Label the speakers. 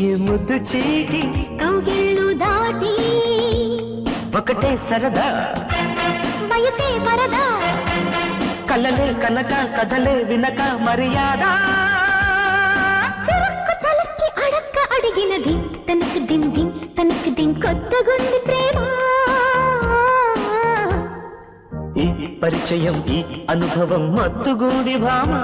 Speaker 1: ఈ ముద్దు చీటి
Speaker 2: కౌగిళ్ళు దాటి
Speaker 1: ఒకటే సరదా
Speaker 2: వయసే వరదా
Speaker 1: కలలే కనక కథలే వినక మర్యాద
Speaker 2: చురుక్కు చలక్కి అడక్క అడిగినది తనకు దిన్ దిన్ తనకు దిన్ కొత్తగుంది ప్రేమ
Speaker 1: ఈ పరిచయం ఈ అనుభవం మత్తుగూడి భామా